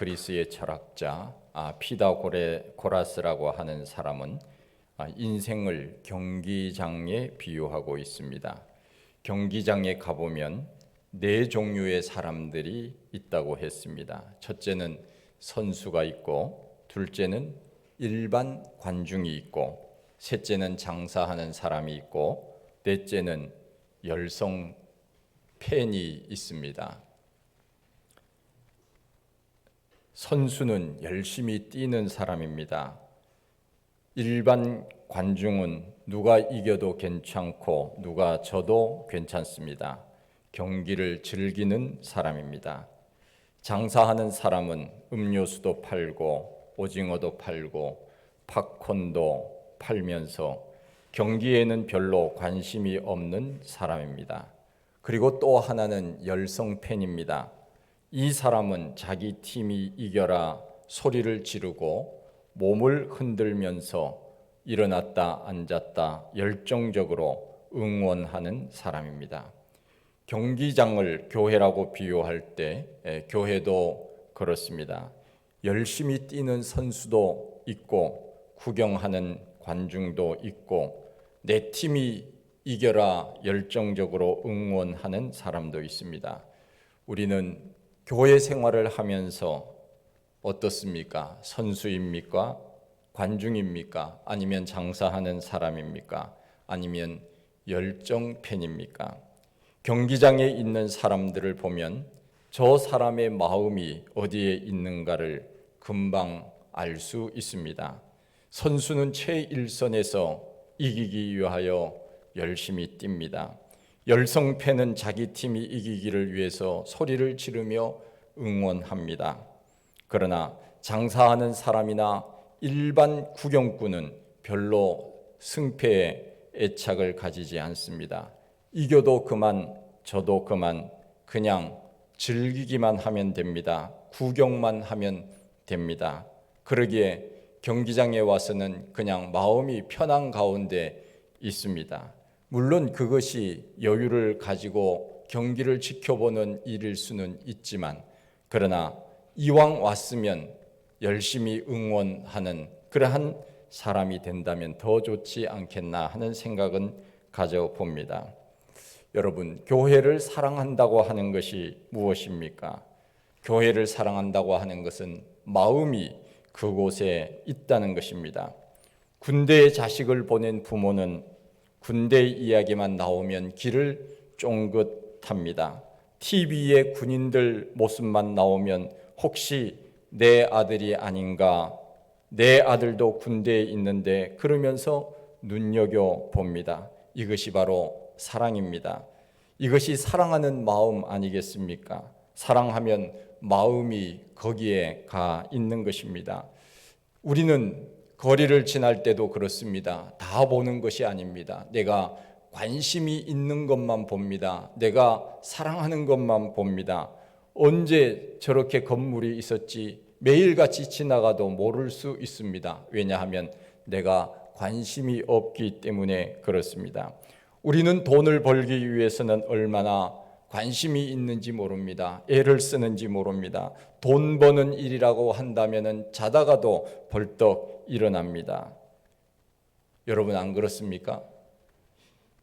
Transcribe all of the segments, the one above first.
그리스의 철학자 피다고라스라고 하는 사람은 인생을 경기장에 비유하고 있습니다. 경기장에 가보면 네 종류의 사람들이 있다고 했습니다. 첫째는 선수가 있고, 둘째는 일반 관중이 있고, 셋째는 장사하는 사람이 있고, 넷째는 열성 팬이 있습니다. 선수는 열심히 뛰는 사람입니다. 일반 관중은 누가 이겨도 괜찮고 누가 져도 괜찮습니다. 경기를 즐기는 사람입니다. 장사하는 사람은 음료수도 팔고 오징어도 팔고 팝콘도 팔면서 경기에는 별로 관심이 없는 사람입니다. 그리고 또 하나는 열성 팬입니다. 이 사람은 자기 팀이 이겨라 소리를 지르고 몸을 흔들면서 일어났다 앉았다 열정적으로 응원하는 사람입니다. 경기장을 교회라고 비유할 때 교회도 그렇습니다. 열심히 뛰는 선수도 있고 구경하는 관중도 있고 내 팀이 이겨라 열정적으로 응원하는 사람도 있습니다. 우리는 교회 생활을 하면서 어떻습니까? 선수입니까? 관중입니까? 아니면 장사하는 사람입니까? 아니면 열정 팬입니까? 경기장에 있는 사람들을 보면 저 사람의 마음이 어디에 있는가를 금방 알 수 있습니다. 선수는 최일선에서 이기기 위하여 열심히 뜁니다. 열성 팬은 자기 팀이 이기기를 위해서 소리를 지르며 응원합니다. 그러나 장사하는 사람이나 일반 구경꾼은 별로 승패에 애착을 가지지 않습니다. 이겨도 그만, 져도 그만, 그냥 즐기기만 하면 됩니다. 구경만 하면 됩니다. 그러기에 경기장에 와서는 그냥 마음이 편한 가운데 있습니다. 물론 그것이 여유를 가지고 경기를 지켜보는 일일 수는 있지만, 그러나 이왕 왔으면 열심히 응원하는 그러한 사람이 된다면 더 좋지 않겠나 하는 생각은 가져봅니다. 여러분, 교회를 사랑한다고 하는 것이 무엇입니까? 교회를 사랑한다고 하는 것은 마음이 그곳에 있다는 것입니다. 군대에 자식을 보낸 부모는 군대 이야기만 나오면 귀를 쫑긋합니다. TV에 군인들 모습만 나오면 혹시 내 아들이 아닌가, 내 아들도 군대에 있는데 그러면서 눈여겨봅니다. 이것이 바로 사랑입니다. 이것이 사랑하는 마음 아니겠습니까? 사랑하면 마음이 거기에 가 있는 것입니다. 우리는 거리를 지날 때도 그렇습니다. 다 보는 것이 아닙니다. 내가 관심이 있는 것만 봅니다. 내가 사랑하는 것만 봅니다. 언제 저렇게 건물이 있었지 매일같이 지나가도 모를 수 있습니다. 왜냐하면 내가 관심이 없기 때문에 그렇습니다. 우리는 돈을 벌기 위해서는 얼마나 관심이 있는지 모릅니다. 애를 쓰는지 모릅니다. 돈 버는 일이라고 한다면 자다가도 벌떡 일어납니다. 여러분 안 그렇습니까?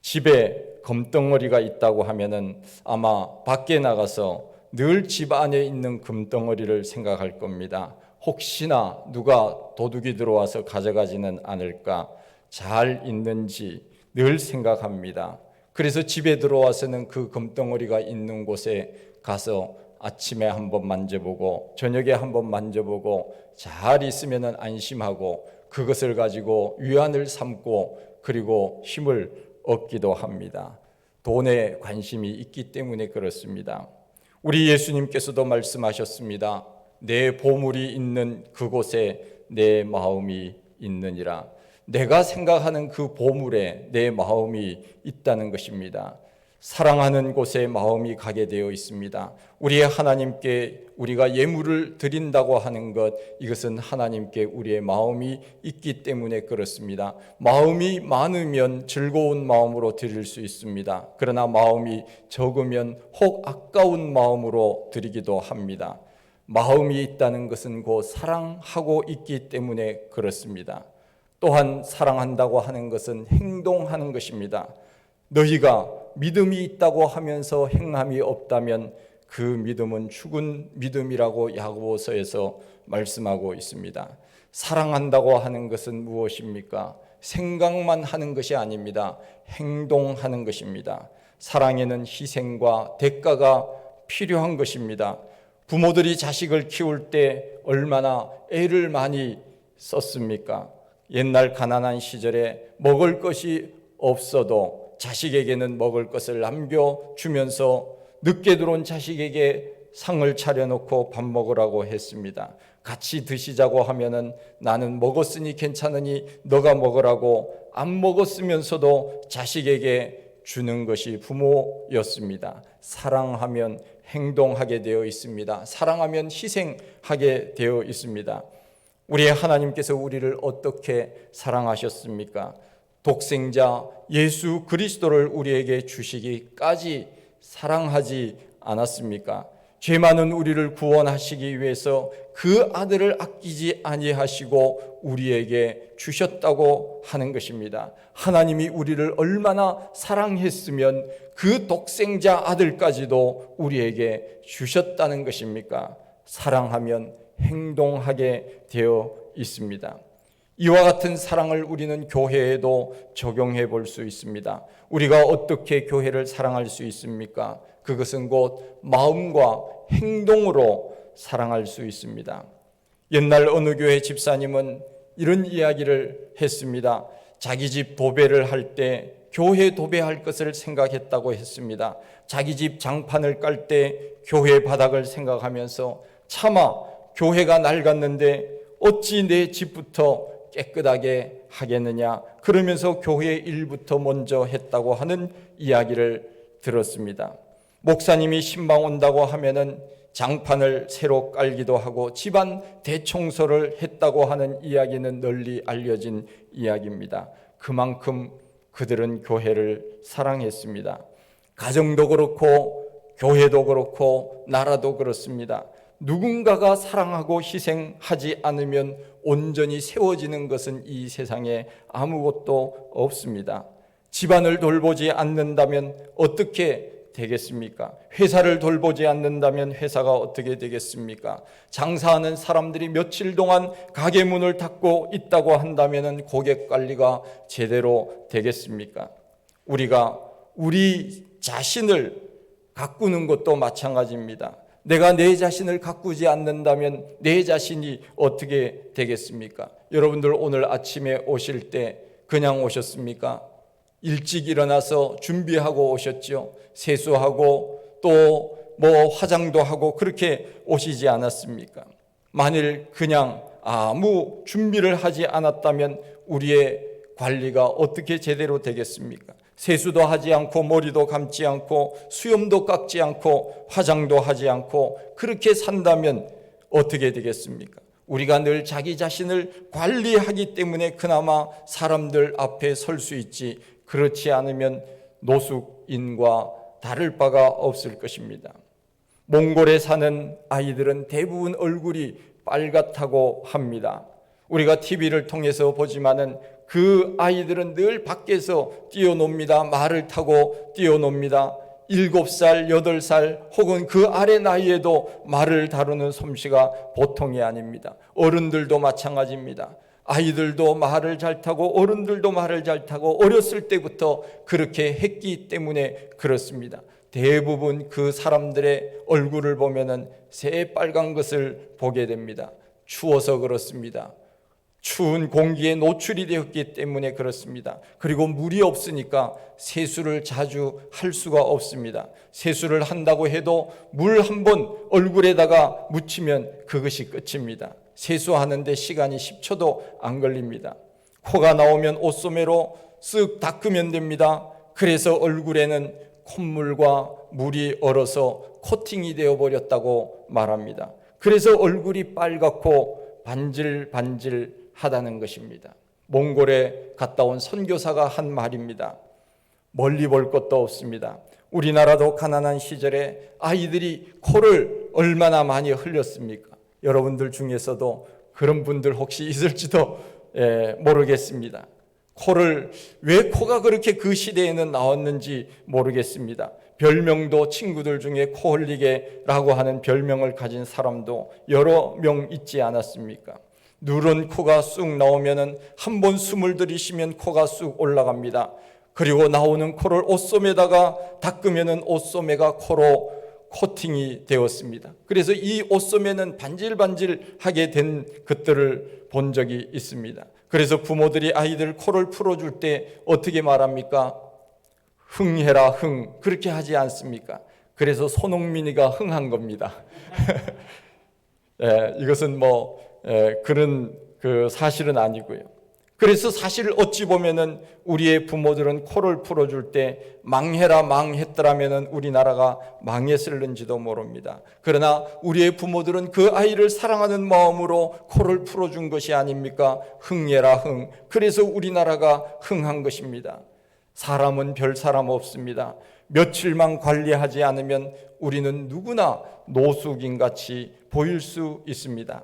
집에 금덩어리가 있다고 하면 아마 밖에 나가서 늘 집 안에 있는 금덩어리를 생각할 겁니다. 혹시나 누가 도둑이 들어와서 가져가지는 않을까, 잘 있는지 늘 생각합니다. 그래서 집에 들어와서는 그 금덩어리가 있는 곳에 가서 아침에 한번 만져보고 저녁에 한번 만져보고 잘 있으면 안심하고 그것을 가지고 위안을 삼고 그리고 힘을 얻기도 합니다. 돈에 관심이 있기 때문에 그렇습니다. 우리 예수님께서도 말씀하셨습니다. 내 보물이 있는 그곳에 내 마음이 있느니라. 내가 생각하는 그 보물에 내 마음이 있다는 것입니다. 사랑하는 곳에 마음이 가게 되어 있습니다. 우리의 하나님께 우리가 예물을 드린다고 하는 것, 이것은 하나님께 우리의 마음이 있기 때문에 그렇습니다. 마음이 많으면 즐거운 마음으로 드릴 수 있습니다. 그러나 마음이 적으면 혹 아까운 마음으로 드리기도 합니다. 마음이 있다는 것은 곧 사랑하고 있기 때문에 그렇습니다. 또한 사랑한다고 하는 것은 행동하는 것입니다. 너희가 믿음이 있다고 하면서 행함이 없다면 그 믿음은 죽은 믿음이라고 야고보서에서 말씀하고 있습니다. 사랑한다고 하는 것은 무엇입니까? 생각만 하는 것이 아닙니다. 행동하는 것입니다. 사랑에는 희생과 대가가 필요한 것입니다. 부모들이 자식을 키울 때 얼마나 애를 많이 썼습니까? 옛날 가난한 시절에 먹을 것이 없어도 자식에게는 먹을 것을 남겨주면서 늦게 들어온 자식에게 상을 차려놓고 밥 먹으라고 했습니다. 같이 드시자고 하면은 나는 먹었으니 괜찮으니 너가 먹으라고 안 먹었으면서도 자식에게 주는 것이 부모였습니다. 사랑하면 행동하게 되어 있습니다. 사랑하면 희생하게 되어 있습니다. 우리 하나님께서 우리를 어떻게 사랑하셨습니까? 독생자 예수 그리스도를 우리에게 주시기까지 사랑하지 않았습니까? 죄 많은 우리를 구원하시기 위해서 그 아들을 아끼지 아니하시고 우리에게 주셨다고 하는 것입니다. 하나님이 우리를 얼마나 사랑했으면 그 독생자 아들까지도 우리에게 주셨다는 것입니까? 사랑하면 행동하게 되어 있습니다. 이와 같은 사랑을 우리는 교회에도 적용해 볼 수 있습니다. 우리가 어떻게 교회를 사랑할 수 있습니까? 그것은 곧 마음과 행동으로 사랑할 수 있습니다. 옛날 어느 교회 집사님은 이런 이야기를 했습니다. 자기 집 도배를 할 때 교회 도배할 것을 생각했다고 했습니다. 자기 집 장판을 깔 때 교회 바닥을 생각하면서 차마 교회가 낡았는데 어찌 내 집부터 깨끗하게 하겠느냐, 그러면서 교회 일부터 먼저 했다고 하는 이야기를 들었습니다. 목사님이 신방 온다고 하면은 장판을 새로 깔기도 하고 집안 대청소를 했다고 하는 이야기는 널리 알려진 이야기입니다. 그만큼 그들은 교회를 사랑했습니다. 가정도 그렇고 교회도 그렇고 나라도 그렇습니다. 누군가가 사랑하고 희생하지 않으면 온전히 세워지는 것은 이 세상에 아무것도 없습니다. 집안을 돌보지 않는다면 어떻게 되겠습니까? 회사를 돌보지 않는다면 회사가 어떻게 되겠습니까? 장사하는 사람들이 며칠 동안 가게 문을 닫고 있다고 한다면 고객 관리가 제대로 되겠습니까? 우리가 우리 자신을 가꾸는 것도 마찬가지입니다. 내가 내 자신을 가꾸지 않는다면 내 자신이 어떻게 되겠습니까? 여러분들 오늘 아침에 오실 때 그냥 오셨습니까? 일찍 일어나서 준비하고 오셨죠. 세수하고 또 화장도 하고 그렇게 오시지 않았습니까? 만일 그냥 아무 준비를 하지 않았다면 우리의 관리가 어떻게 제대로 되겠습니까? 세수도 하지 않고 머리도 감지 않고 수염도 깎지 않고 화장도 하지 않고 그렇게 산다면 어떻게 되겠습니까? 우리가 늘 자기 자신을 관리하기 때문에 그나마 사람들 앞에 설 수 있지, 그렇지 않으면 노숙인과 다를 바가 없을 것입니다. 몽골에 사는 아이들은 대부분 얼굴이 빨갛다고 합니다. 우리가 TV를 통해서 보지만은 그 아이들은 늘 밖에서 뛰어놉니다. 말을 타고 뛰어놉니다. 7살, 8살 혹은 그 아래 나이에도 말을 다루는 솜씨가 보통이 아닙니다. 어른들도 마찬가지입니다. 아이들도 말을 잘 타고 어른들도 말을 잘 타고 어렸을 때부터 그렇게 했기 때문에 그렇습니다. 대부분 그 사람들의 얼굴을 보면은 새빨간 것을 보게 됩니다. 추워서 그렇습니다. 추운 공기에 노출이 되었기 때문에 그렇습니다. 그리고 물이 없으니까 세수를 자주 할 수가 없습니다. 세수를 한다고 해도 물 한 번 얼굴에다가 묻히면 그것이 끝입니다. 세수하는데 시간이 10초도 안 걸립니다. 코가 나오면 옷소매로 쓱 닦으면 됩니다. 그래서 얼굴에는 콧물과 물이 얼어서 코팅이 되어버렸다고 말합니다. 그래서 얼굴이 빨갛고 반질반질하다는 것입니다. 몽골에 갔다 온 선교사가 한 말입니다. 멀리 볼 것도 없습니다. 우리나라도 가난한 시절에 아이들이 코를 얼마나 많이 흘렸습니까? 여러분들 중에서도 그런 분들 혹시 있을지도 모르겠습니다. 왜 코가 그렇게 그 시대에는 나왔는지 모르겠습니다. 별명도 친구들 중에 코 흘리게라고 하는 별명을 가진 사람도 여러 명 있지 않았습니까? 누런 코가 쑥 나오면은 한 번 숨을 들이쉬면 코가 쑥 올라갑니다. 그리고 나오는 코를 옷소매다가 닦으면은 옷소매가 코로 코팅이 되었습니다. 그래서 이 옷소매는 반질반질하게 된 것들을 본 적이 있습니다. 그래서 부모들이 아이들 코를 풀어줄 때 어떻게 말합니까? 흥해라 흥, 그렇게 하지 않습니까? 그래서 손흥민이가 흥한 겁니다. 이것은 그런 사실은 아니고요. 그래서 사실 어찌 보면은 우리의 부모들은 코를 풀어줄 때 망해라 망했더라면은 우리나라가 망했을는지도 모릅니다. 그러나 우리의 부모들은 그 아이를 사랑하는 마음으로 코를 풀어준 것이 아닙니까? 흥해라 흥. 그래서 우리나라가 흥한 것입니다. 사람은 별 사람 없습니다. 며칠만 관리하지 않으면 우리는 누구나 노숙인같이 보일 수 있습니다.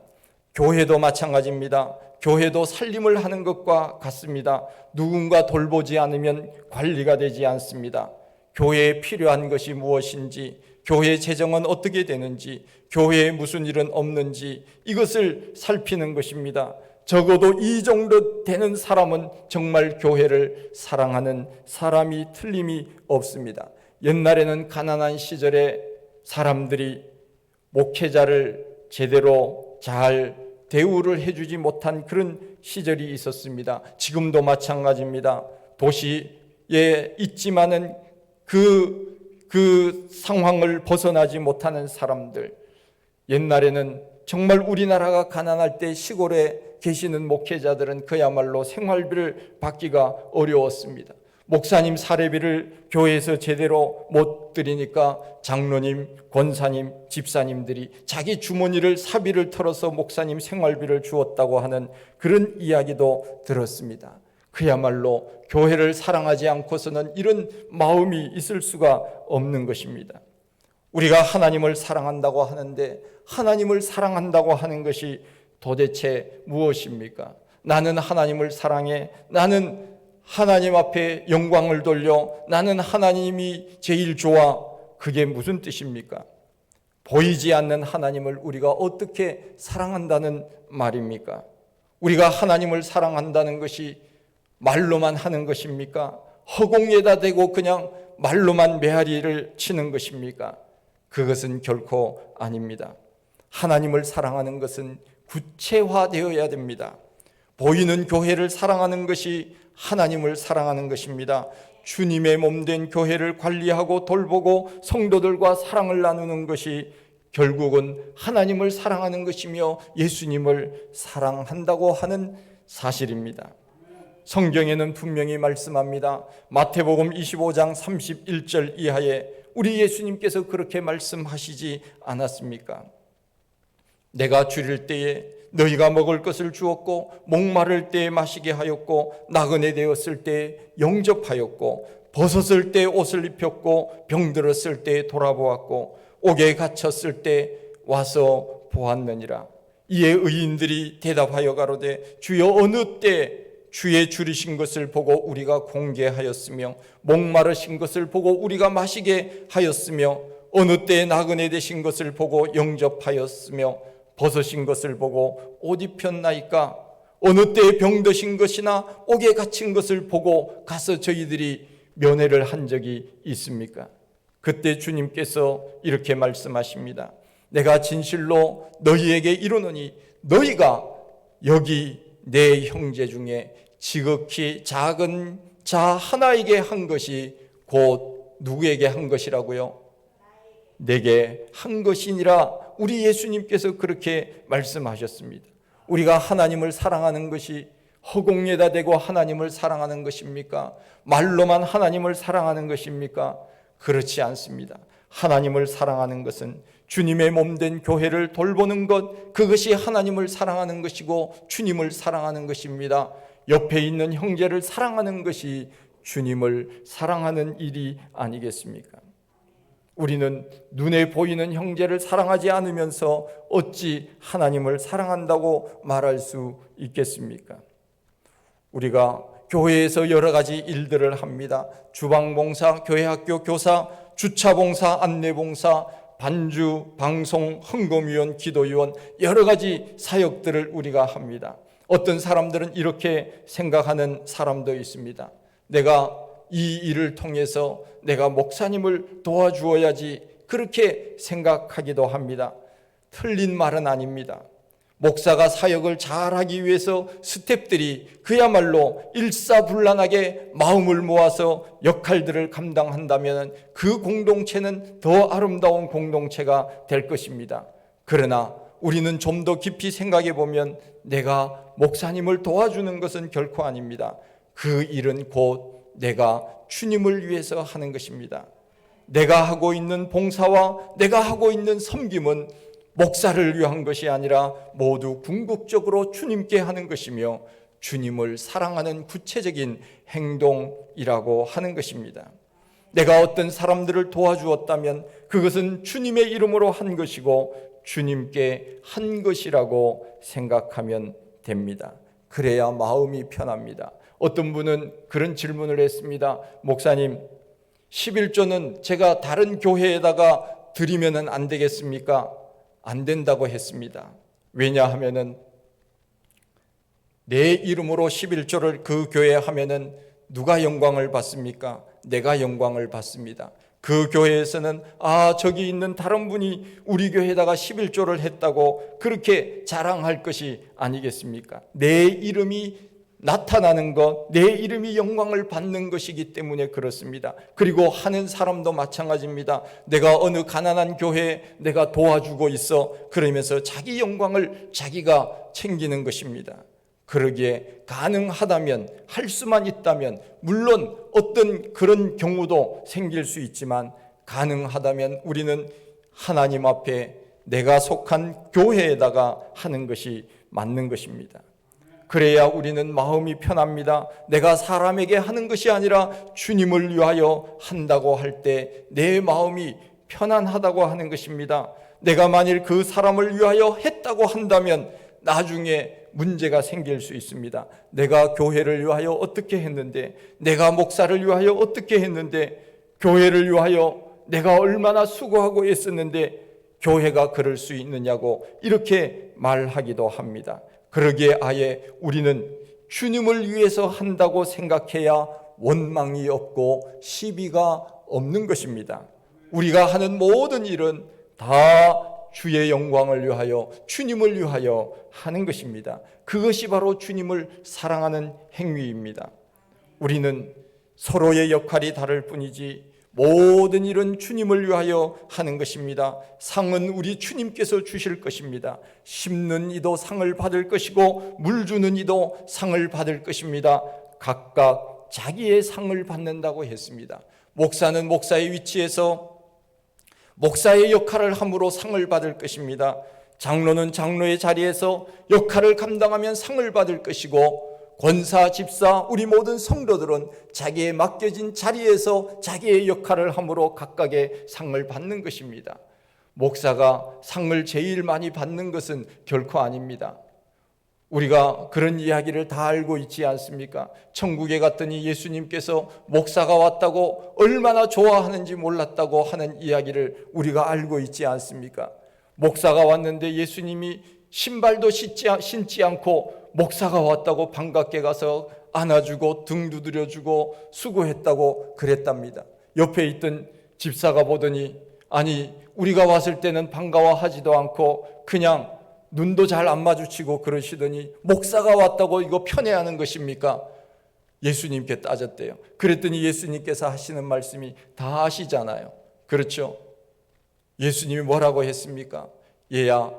교회도 마찬가지입니다. 교회도 살림을 하는 것과 같습니다. 누군가 돌보지 않으면 관리가 되지 않습니다. 교회에 필요한 것이 무엇인지, 교회 재정은 어떻게 되는지, 교회에 무슨 일은 없는지 이것을 살피는 것입니다. 적어도 이 정도 되는 사람은 정말 교회를 사랑하는 사람이 틀림이 없습니다. 옛날에는 가난한 시절에 사람들이 목회자를 제대로 잘 대우를 해주지 못한 그런 시절이 있었습니다. 지금도 마찬가지입니다. 도시에 있지만은 그 상황을 벗어나지 못하는 사람들, 옛날에는 정말 우리나라가 가난할 때 시골에 계시는 목회자들은 그야말로 생활비를 받기가 어려웠습니다. 목사님 사례비를 교회에서 제대로 못 드리니까 장로님, 권사님, 집사님들이 자기 주머니를 사비를 털어서 목사님 생활비를 주었다고 하는 그런 이야기도 들었습니다. 그야말로 교회를 사랑하지 않고서는 이런 마음이 있을 수가 없는 것입니다. 우리가 하나님을 사랑한다고 하는데 하나님을 사랑한다고 하는 것이 도대체 무엇입니까? 나는 하나님을 사랑해. 나는 하나님 앞에 영광을 돌려. 나는 하나님이 제일 좋아. 그게 무슨 뜻입니까? 보이지 않는 하나님을 우리가 어떻게 사랑한다는 말입니까? 우리가 하나님을 사랑한다는 것이 말로만 하는 것입니까? 허공에다 대고 그냥 말로만 메아리를 치는 것입니까? 그것은 결코 아닙니다. 하나님을 사랑하는 것은 구체화되어야 됩니다. 보이는 교회를 사랑하는 것이 하나님을 사랑하는 것입니다. 주님의 몸된 교회를 관리하고 돌보고 성도들과 사랑을 나누는 것이 결국은 하나님을 사랑하는 것이며 예수님을 사랑한다고 하는 사실입니다. 성경에는 분명히 말씀합니다. 마태복음 25장 31절 이하에 우리 예수님께서 그렇게 말씀하시지 않았습니까? 내가 줄일 때에 너희가 먹을 것을 주었고 목마를 때에 마시게 하였고 나그네 되었을 때에 영접하였고 벗었을 때에 옷을 입혔고 병들었을 때에 돌아보았고 옥에 갇혔을 때 와서 보았느니라. 이에 의인들이 대답하여 가로되 주여 어느 때 주의 줄이신 것을 보고 우리가 공개하였으며 목마르신 것을 보고 우리가 마시게 하였으며 어느 때 나그네 되신 것을 보고 영접하였으며 벗으신 것을 보고 옷 입혔나이까? 어느 때 병드신 것이나 옥에 갇힌 것을 보고 가서 저희들이 면회를 한 적이 있습니까? 그때 주님께서 이렇게 말씀하십니다. 내가 진실로 너희에게 이르노니 너희가 여기 내 형제 중에 지극히 작은 자 하나에게 한 것이 곧 누구에게 한 것이라고요? 내게 한 것이니라. 우리 예수님께서 그렇게 말씀하셨습니다. 우리가 하나님을 사랑하는 것이 허공에다 대고 하나님을 사랑하는 것입니까? 말로만 하나님을 사랑하는 것입니까? 그렇지 않습니다. 하나님을 사랑하는 것은 주님의 몸된 교회를 돌보는 것, 그것이 하나님을 사랑하는 것이고 주님을 사랑하는 것입니다. 옆에 있는 형제를 사랑하는 것이 주님을 사랑하는 일이 아니겠습니까? 우리는 눈에 보이는 형제를 사랑하지 않으면서 어찌 하나님을 사랑한다고 말할 수 있겠습니까? 우리가 교회에서 여러 가지 일들을 합니다. 주방봉사, 교회학교 교사, 주차봉사, 안내봉사, 반주, 방송, 헌금위원, 기도위원, 여러 가지 사역들을 우리가 합니다. 어떤 사람들은 이렇게 생각하는 사람도 있습니다. 내가 이 일을 통해서 내가 목사님을 도와주어야지, 그렇게 생각하기도 합니다. 틀린 말은 아닙니다. 목사가 사역을 잘하기 위해서 스태프들이 그야말로 일사불란하게 마음을 모아서 역할들을 감당한다면 그 공동체는 더 아름다운 공동체가 될 것입니다. 그러나 우리는 좀 더 깊이 생각해 보면 내가 목사님을 도와주는 것은 결코 아닙니다. 그 일은 곧 내가 주님을 위해서 하는 것입니다. 내가 하고 있는 봉사와 내가 하고 있는 섬김은 목사를 위한 것이 아니라 모두 궁극적으로 주님께 하는 것이며 주님을 사랑하는 구체적인 행동이라고 하는 것입니다. 내가 어떤 사람들을 도와주었다면 그것은 주님의 이름으로 한 것이고 주님께 한 것이라고 생각하면 됩니다. 그래야 마음이 편합니다. 어떤 분은 그런 질문을 했습니다. 목사님, 11조는 제가 다른 교회에다가 드리면 안 되겠습니까? 안 된다고 했습니다. 왜냐하면은 내 이름으로 11조를 그 교회에 하면은 누가 영광을 받습니까? 내가 영광을 받습니다. 그 교회에서는 저기 있는 다른 분이 우리 교회에다가 11조를 했다고 그렇게 자랑할 것이 아니겠습니까? 내 이름이 나타나는 것, 내 이름이 영광을 받는 것이기 때문에 그렇습니다. 그리고 하는 사람도 마찬가지입니다. 내가 어느 가난한 교회에 내가 도와주고 있어, 그러면서 자기 영광을 자기가 챙기는 것입니다. 그러기에 가능하다면, 할 수만 있다면, 물론 어떤 그런 경우도 생길 수 있지만 가능하다면 우리는 하나님 앞에 내가 속한 교회에다가 하는 것이 맞는 것입니다. 그래야 우리는 마음이 편합니다. 내가 사람에게 하는 것이 아니라 주님을 위하여 한다고 할 때 내 마음이 편안하다고 하는 것입니다. 내가 만일 그 사람을 위하여 했다고 한다면 나중에 문제가 생길 수 있습니다. 내가 교회를 위하여 어떻게 했는데, 내가 목사를 위하여 어떻게 했는데, 교회를 위하여 내가 얼마나 수고하고 애썼는데 교회가 그럴 수 있느냐고 이렇게 말하기도 합니다. 그러기에 아예 우리는 주님을 위해서 한다고 생각해야 원망이 없고 시비가 없는 것입니다. 우리가 하는 모든 일은 다 주의 영광을 위하여, 주님을 위하여 하는 것입니다. 그것이 바로 주님을 사랑하는 행위입니다. 우리는 서로의 역할이 다를 뿐이지 모든 일은 주님을 위하여 하는 것입니다. 상은 우리 주님께서 주실 것입니다. 심는 이도 상을 받을 것이고 물 주는 이도 상을 받을 것입니다. 각각 자기의 상을 받는다고 했습니다. 목사는 목사의 위치에서 목사의 역할을 함으로 상을 받을 것입니다. 장로는 장로의 자리에서 역할을 감당하면 상을 받을 것이고, 권사, 집사, 우리 모든 성도들은 자기의 맡겨진 자리에서 자기의 역할을 함으로 각각의 상을 받는 것입니다. 목사가 상을 제일 많이 받는 것은 결코 아닙니다. 우리가 그런 이야기를 다 알고 있지 않습니까? 천국에 갔더니 예수님께서 목사가 왔다고 얼마나 좋아하는지 몰랐다고 하는 이야기를 우리가 알고 있지 않습니까? 목사가 왔는데 예수님이 신발도 신지 않고 목사가 왔다고 반갑게 가서 안아주고 등 두드려주고 수고했다고 그랬답니다. 옆에 있던 집사가 보더니, 아니 우리가 왔을 때는 반가워하지도 않고 그냥 눈도 잘 안 마주치고 그러시더니 목사가 왔다고 이거 편애하는 것입니까? 예수님께 따졌대요. 그랬더니 예수님께서 하시는 말씀이 다 아시잖아요. 그렇죠? 예수님이 뭐라고 했습니까? 얘야,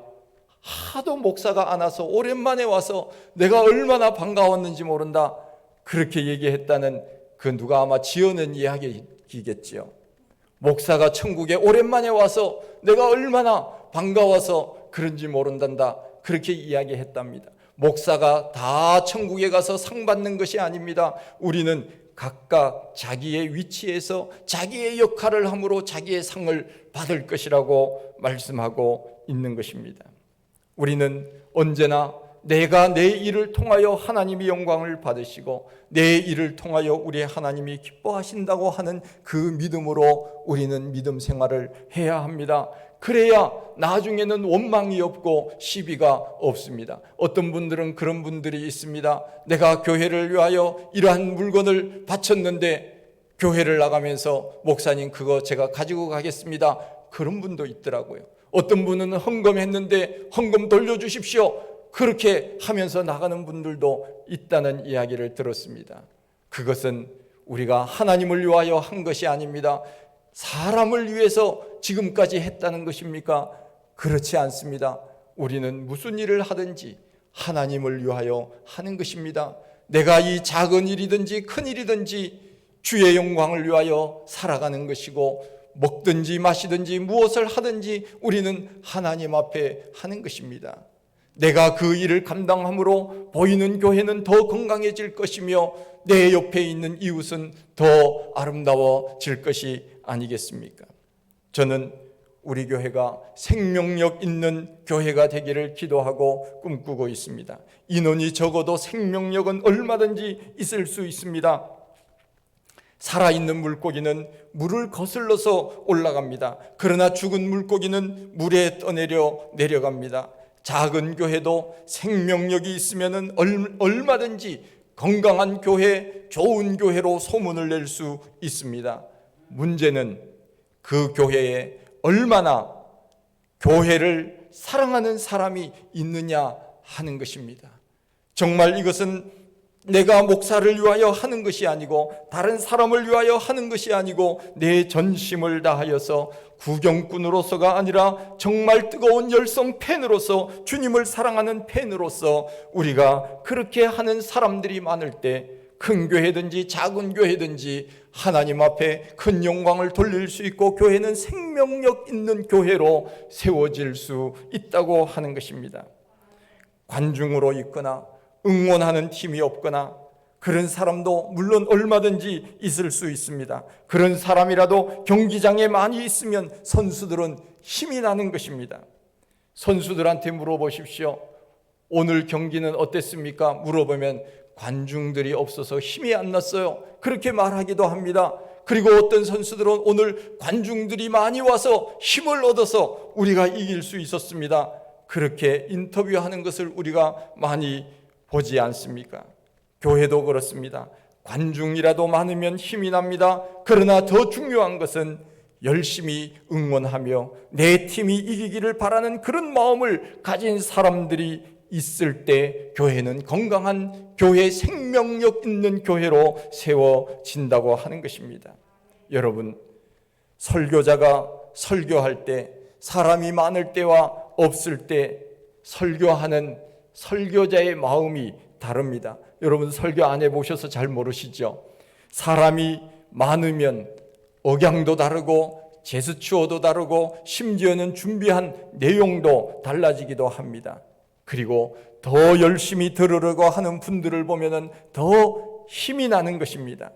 하도 목사가 안 와서 오랜만에 와서 내가 얼마나 반가웠는지 모른다, 그렇게 얘기했다는 그 누가 아마 지어낸 이야기겠지요. 목사가 천국에 오랜만에 와서 내가 얼마나 반가워서 그런지 모른단다, 그렇게 이야기했답니다. 목사가 다 천국에 가서 상 받는 것이 아닙니다. 우리는 각각 자기의 위치에서 자기의 역할을 함으로 자기의 상을 받을 것이라고 말씀하고 있는 것입니다. 우리는 언제나 내가 내 일을 통하여 하나님이 영광을 받으시고 내 일을 통하여 우리 하나님이 기뻐하신다고 하는 그 믿음으로 우리는 믿음 생활을 해야 합니다. 그래야 나중에는 원망이 없고 시비가 없습니다. 어떤 분들은 그런 분들이 있습니다. 내가 교회를 위하여 이러한 물건을 바쳤는데 교회를 나가면서 목사님 그거 제가 가지고 가겠습니다. 그런 분도 있더라고요. 어떤 분은 헌금했는데 헌금 돌려주십시오. 그렇게 하면서 나가는 분들도 있다는 이야기를 들었습니다. 그것은 우리가 하나님을 위하여 한 것이 아닙니다. 사람을 위해서 지금까지 했다는 것입니까? 그렇지 않습니다. 우리는 무슨 일을 하든지 하나님을 위하여 하는 것입니다. 내가 이 작은 일이든지 큰 일이든지 주의 영광을 위하여 살아가는 것이고 먹든지 마시든지 무엇을 하든지 우리는 하나님 앞에 하는 것입니다. 내가 그 일을 감당함으로 보이는 교회는 더 건강해질 것이며 내 옆에 있는 이웃은 더 아름다워질 것이 아니겠습니까? 저는 우리 교회가 생명력 있는 교회가 되기를 기도하고 꿈꾸고 있습니다. 인원이 적어도 생명력은 얼마든지 있을 수 있습니다. 살아있는 물고기는 물을 거슬러서 올라갑니다. 그러나 죽은 물고기는 물에 떠내려 내려갑니다. 작은 교회도 생명력이 있으면 얼마든지 건강한 교회, 좋은 교회로 소문을 낼 수 있습니다. 문제는 그 교회에 얼마나 교회를 사랑하는 사람이 있느냐 하는 것입니다. 정말 이것은 내가 목사를 위하여 하는 것이 아니고 다른 사람을 위하여 하는 것이 아니고 내 전심을 다하여서 구경꾼으로서가 아니라 정말 뜨거운 열성 팬으로서 주님을 사랑하는 팬으로서 우리가 그렇게 하는 사람들이 많을 때 큰 교회든지 작은 교회든지 하나님 앞에 큰 영광을 돌릴 수 있고 교회는 생명력 있는 교회로 세워질 수 있다고 하는 것입니다. 관중으로 있거나 응원하는 팀이 없거나 그런 사람도 물론 얼마든지 있을 수 있습니다. 그런 사람이라도 경기장에 많이 있으면 선수들은 힘이 나는 것입니다. 선수들한테 물어보십시오. 오늘 경기는 어땠습니까? 물어보면 관중들이 없어서 힘이 안 났어요. 그렇게 말하기도 합니다. 그리고 어떤 선수들은 오늘 관중들이 많이 와서 힘을 얻어서 우리가 이길 수 있었습니다. 그렇게 인터뷰하는 것을 우리가 많이 보지 않습니까? 교회도 그렇습니다. 관중이라도 많으면 힘이 납니다. 그러나 더 중요한 것은 열심히 응원하며 내 팀이 이기기를 바라는 그런 마음을 가진 사람들이 있을 때 교회는 건강한 교회, 생명력 있는 교회로 세워진다고 하는 것입니다. 여러분, 설교자가 설교할 때 사람이 많을 때와 없을 때 설교하는 설교자의 마음이 다릅니다. 여러분 설교 안 해보셔서 잘 모르시죠? 사람이 많으면 억양도 다르고 제스처도 다르고 심지어는 준비한 내용도 달라지기도 합니다. 그리고 더 열심히 들으려고 하는 분들을 보면 더 힘이 나는 것입니다.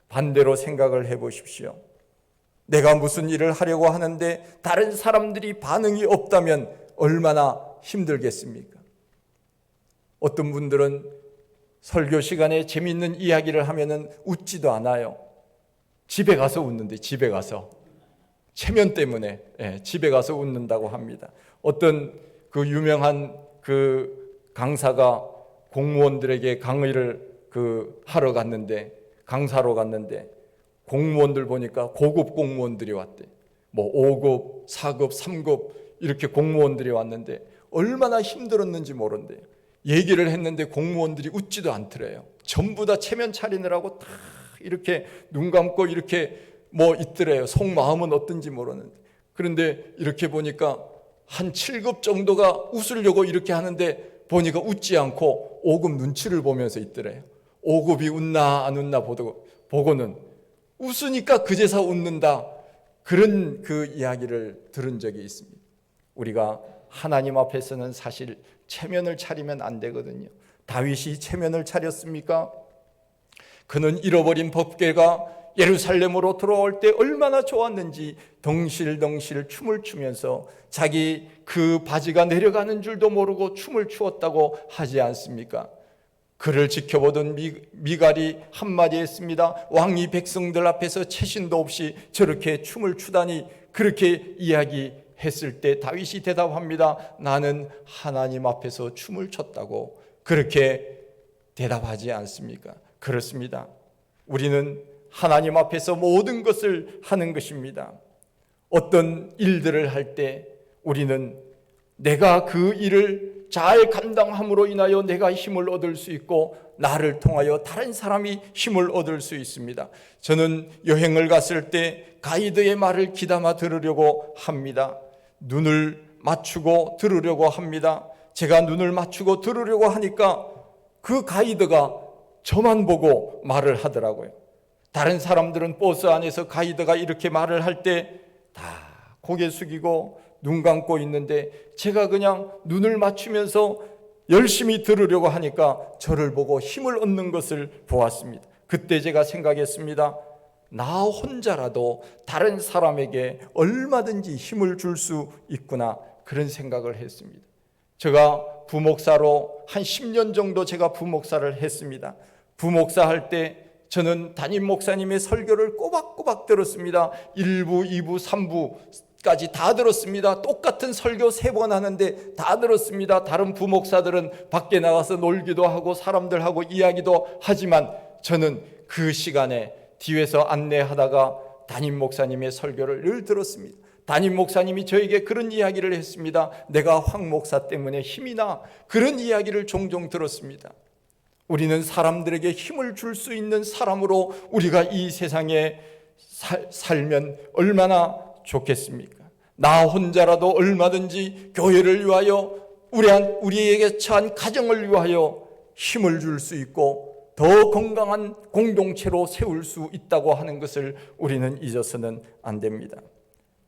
반대로 생각을 해보십시오. 내가 무슨 일을 하려고 하는데 다른 사람들이 반응이 없다면 얼마나 힘들겠습니까? 어떤 분들은 설교 시간에 재미있는 이야기를 하면 웃지도 않아요. 집에 가서 웃는데 집에 가서 체면 때문에 집에 가서 웃는다고 합니다. 어떤 그 유명한 그 강사가 공무원들에게 강의를 하러 갔는데 강사로 갔는데 공무원들 보니까 고급 공무원들이 왔대. 뭐 5급, 4급, 3급 이렇게 공무원들이 왔는데 얼마나 힘들었는지 모른대요. 얘기를 했는데 공무원들이 웃지도 않더래요. 전부 다 체면 차리느라고 다 이렇게 눈 감고 이렇게 뭐 있더래요. 속마음은 어떤지 모르는데. 그런데 이렇게 보니까 한 7급 정도가 웃으려고 이렇게 하는데 보니까 웃지 않고 5급 눈치를 보면서 있더래요. 5급이 웃나 안 웃나 보고는 웃으니까 그제서 웃는다. 그런 그 이야기를 들은 적이 있습니다. 우리가 하나님 앞에서는 사실 체면을 차리면 안 되거든요. 다윗이 체면을 차렸습니까? 그는 잃어버린 법궤가 예루살렘으로 돌아올 때 얼마나 좋았는지 덩실덩실 춤을 추면서 자기 그 바지가 내려가는 줄도 모르고 춤을 추었다고 하지 않습니까? 그를 지켜보던 미갈이 한마디 했습니다. 왕이 백성들 앞에서 채신도 없이 저렇게 춤을 추다니, 그렇게 이야기했을 때 다윗이 대답합니다. 나는 하나님 앞에서 춤을 췄다고. 그렇게 대답하지 않습니까? 그렇습니다. 우리는 하나님 앞에서 모든 것을 하는 것입니다. 어떤 일들을 할 때 우리는 내가 그 일을 잘 감당함으로 인하여 내가 힘을 얻을 수 있고, 나를 통하여 다른 사람이 힘을 얻을 수 있습니다. 저는 여행을 갔을 때 가이드의 말을 귀담아 들으려고 합니다. 눈을 맞추고 들으려고 합니다. 제가 눈을 맞추고 들으려고 하니까 그 가이드가 저만 보고 말을 하더라고요. 다른 사람들은 버스 안에서 가이드가 이렇게 말을 할 때 다 고개 숙이고 눈 감고 있는데, 제가 그냥 눈을 맞추면서 열심히 들으려고 하니까 저를 보고 힘을 얻는 것을 보았습니다. 그때 제가 생각했습니다. 나 혼자라도 다른 사람에게 얼마든지 힘을 줄 수 있구나, 그런 생각을 했습니다. 제가 부목사로 한 10년 정도 제가 부목사를 했습니다. 부목사 할 때 저는 담임 목사님의 설교를 꼬박꼬박 들었습니다. 1부, 2부, 3부까지 다 들었습니다. 똑같은 설교 3번 하는데 다 들었습니다. 다른 부목사들은 밖에 나가서 놀기도 하고 사람들하고 이야기도 하지만 저는 그 시간에 뒤에서 안내하다가 담임 목사님의 설교를 늘 들었습니다. 담임 목사님이 저에게 그런 이야기를 했습니다. 내가 황 목사 때문에 힘이 나, 그런 이야기를 종종 들었습니다. 우리는 사람들에게 힘을 줄 수 있는 사람으로 우리가 이 세상에 살면 얼마나 좋겠습니까? 나 혼자라도 얼마든지 교회를 위하여, 우리에게 처한 가정을 위하여 힘을 줄 수 있고 더 건강한 공동체로 세울 수 있다고 하는 것을 우리는 잊어서는 안 됩니다.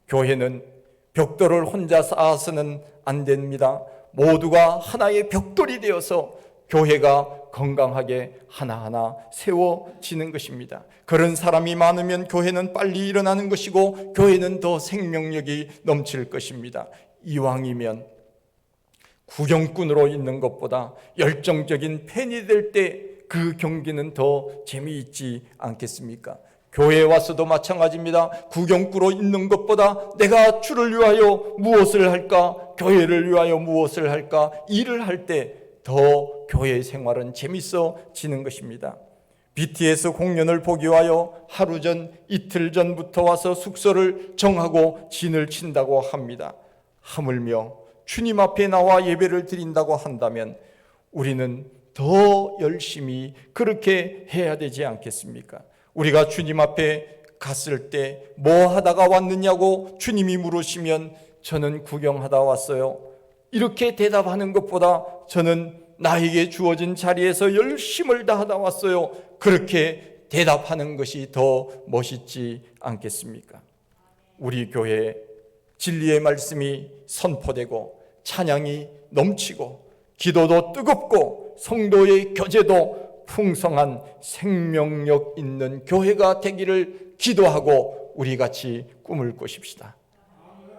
교회는 벽돌을 혼자 쌓아서는 안 됩니다. 모두가 하나의 벽돌이 되어서 교회가 건강하게 하나하나 세워지는 것입니다. 그런 사람이 많으면 교회는 빨리 일어나는 것이고 교회는 더 생명력이 넘칠 것입니다. 이왕이면 구경꾼으로 있는 것보다 열정적인 팬이 될 때 그 경기는 더 재미있지 않겠습니까? 교회에 와서도 마찬가지입니다. 구경꾼으로 있는 것보다 내가 주를 위하여 무엇을 할까, 교회를 위하여 무엇을 할까, 일을 할 때 더 교회 생활은 재밌어지는 것입니다. BTS 공연을 보기 위하여 하루 전, 이틀 전부터 와서 숙소를 정하고 진을 친다고 합니다. 하물며 주님 앞에 나와 예배를 드린다고 한다면 우리는 더 열심히 그렇게 해야 되지 않겠습니까? 우리가 주님 앞에 갔을 때 뭐 하다가 왔느냐고 주님이 물으시면 저는 구경하다 왔어요, 이렇게 대답하는 것보다 저는 나에게 주어진 자리에서 열심을 다하다 왔어요, 그렇게 대답하는 것이 더 멋있지 않겠습니까? 우리 교회에 진리의 말씀이 선포되고 찬양이 넘치고 기도도 뜨겁고 성도의 교제도 풍성한 생명력 있는 교회가 되기를 기도하고 우리 같이 꿈을 꾸십시다.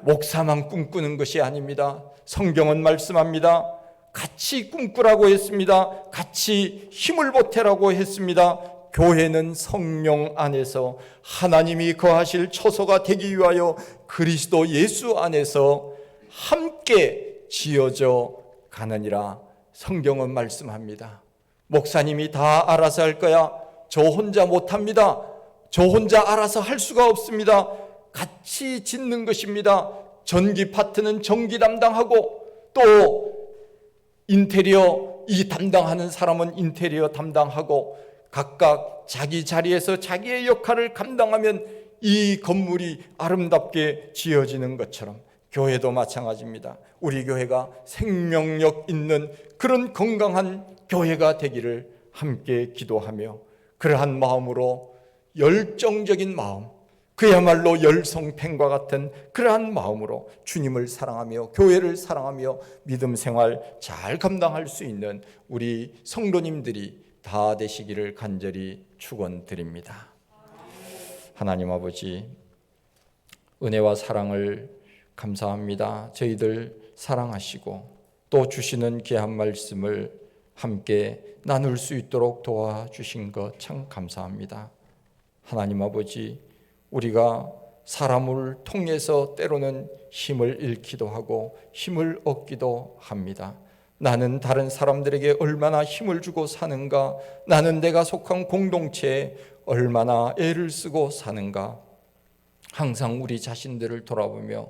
목사만 꿈꾸는 것이 아닙니다. 성경은 말씀합니다. 같이 꿈꾸라고 했습니다. 같이 힘을 보태라고 했습니다. 교회는 성령 안에서 하나님이 거하실 처소가 되기 위하여 그리스도 예수 안에서 함께 지어져 가느니라 성경은 말씀합니다. 목사님이 다 알아서 할 거야, 저 혼자 못합니다, 저 혼자 알아서 할 수가 없습니다. 같이 짓는 것입니다. 전기 파트는 전기 담당하고 또 인테리어 이 담당하는 사람은 인테리어 담당하고 각각 자기 자리에서 자기의 역할을 감당하면 이 건물이 아름답게 지어지는 것처럼 교회도 마찬가지입니다. 우리 교회가 생명력 있는 그런 건강한 교회가 되기를 함께 기도하며 그러한 마음으로 열정적인 마음, 그야말로 열성팬과 같은 그러한 마음으로 주님을 사랑하며 교회를 사랑하며 믿음 생활 잘 감당할 수 있는 우리 성도님들이 다 되시기를 간절히 축원드립니다. 하나님 아버지, 은혜와 사랑을 감사합니다. 저희들 사랑하시고 또 주시는 귀한 말씀을 함께 나눌 수 있도록 도와주신 것 참 감사합니다. 하나님 아버지, 우리가 사람을 통해서 때로는 힘을 잃기도 하고 힘을 얻기도 합니다. 나는 다른 사람들에게 얼마나 힘을 주고 사는가, 나는 내가 속한 공동체에 얼마나 애를 쓰고 사는가, 항상 우리 자신들을 돌아보며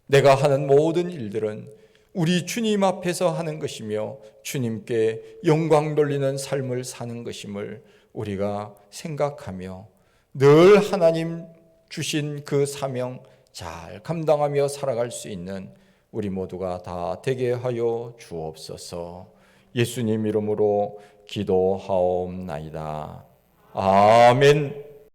내가 하는 모든 일들은 우리 주님 앞에서 하는 것이며 주님께 영광 돌리는 삶을 사는 것임을 우리가 생각하며 늘 하나님 주신 그 사명 잘 감당하며 살아갈 수 있는 우리 모두가 다 되게 하여 주옵소서. 예수님 이름으로 기도하옵나이다. 아멘.